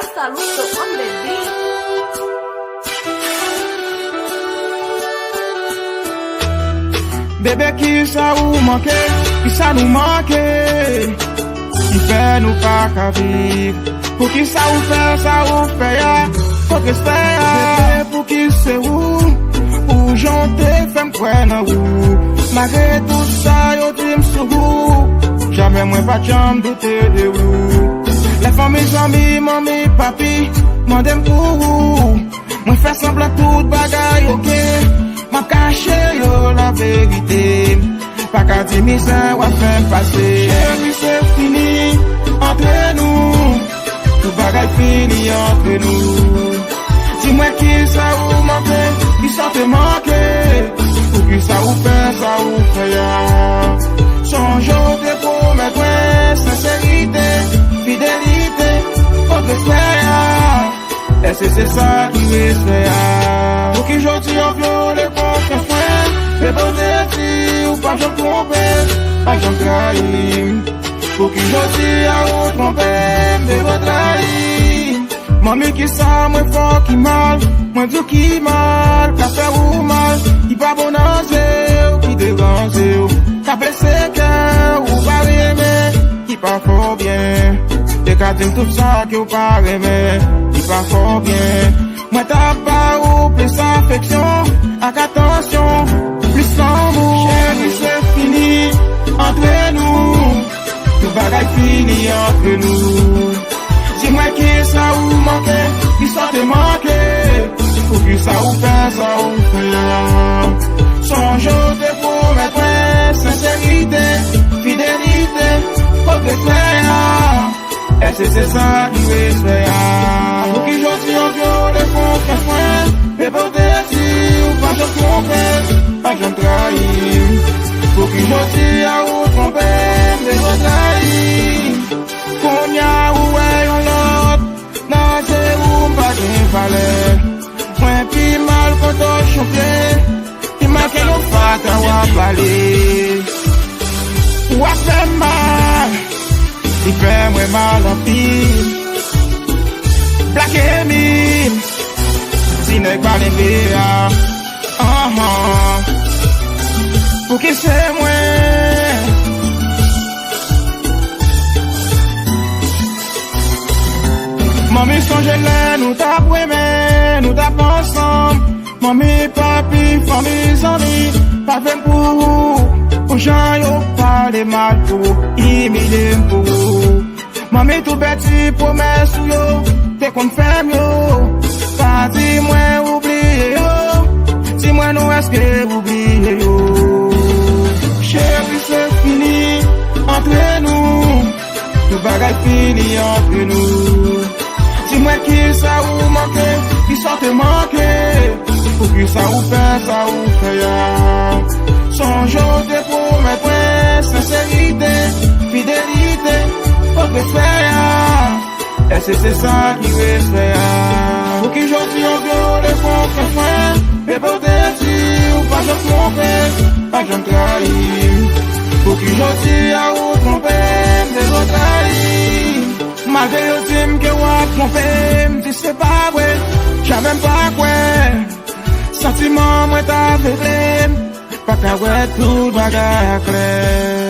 Saludo on the beat. Bébé qui ça ou manqué, qui ça nous manque, qui fait nous pas qu'à vivre. Pour qui ça ou fait ya, faut que c'est ya. Pour qui c'est où, pour janter, femme quoi na ou. Malgré tout ça, yo dis m'sou, jamais moi pas jambe douter de vous. Les familles, amis, mamie, papi, mandem pour vous. Moi fais semblant tout bagaille, ok. M'a caché yo la vérité. Pas qu'à dire misère ou à faire passer. Chérie, c'est fini entre nous. Tout bagaille fini entre nous. Dis-moi qui ça ou manqué, qui ça te manqué. Ou qui ça ou fait ya. Changeons de promesses, sincérité, fidélité, faut que ya. Est-ce que c'est ça qui reste ya? Pour qui j'en tire violé pour faire frère. Mais bon t'es ou pas j'en tromper, pas j'en trahir. Pour qui j'en tire à ou tromper, mais bon trahir. Mamie qui ça, moi fort qui mal, moi tout qui mal, qu'a fait ou mal, qui pas bon ou qui dérange, qu'a blessé cœur ou pas aimer, qui pas fort bien. T'es qu'à dire tout ça qui ou pas aimer, qui pas fort bien. Moi t'as pas ou plus affection, avec attention, plus l'amour. Chérie, c'est fini entre nous, tout bagaille fini entre nous. Dis-moi qui ça ou manqué, qui ça te manqué, ou qui ça ou fait ya. Changeons de promesses, sincérité, fidélité, faut que ya. Est-ce que c'est ça qui reste ya? Pour qui j'en tire en violé pour faire frère. Et pour te dire ou pas j'en tromper, pas j'en trahir. Pour qui j'en tire ou tromper, mais j'en trahir. Qu'on y a ou est l'autre, non c'est où pas qu'il fallait. Moi pis mal quand on chantait, pis mal qu'elle nous fasse à parler. Ou à faire mal. Il fait moi mal en pile. Black et mine, si n'est pas les meilleurs. Pour qui c'est moi? Mamie songe là, nous tapons aimé, nous tapons ensemble. Mamie, papi, famille, amis, pas fait pour vous. Aux gens y'ont pas de mal pour imiter pour vous. Mamie tout petit promesse yo, t'es qu'on fait mieux. Pas dis-moi oublier yo, dis-moi nous est-ce que oublier yo. Chérie c'est fini entre nous, tout bagaille fini entre nous. Dis-moi qui ça ou manqué, qui ça te manqué, ou qui ça ou fait ya. Changeons de promesses, sincérité, fidélité, faut que ya. Est-ce que c'est ça qui reste ya? Pour qui j'en tire en violé pour faire frère. Et pour te dire ou pas j'en tromper, pas j'en trahir. Pour qui j'en tire ou tromper, mais j'en trahir. Malgré le team que ou a trompé, m'dis c'est pas vrai, j'avais pas quoi. Sentiment moi t'as fait. Pas qu'à ouais tout bagarre clair.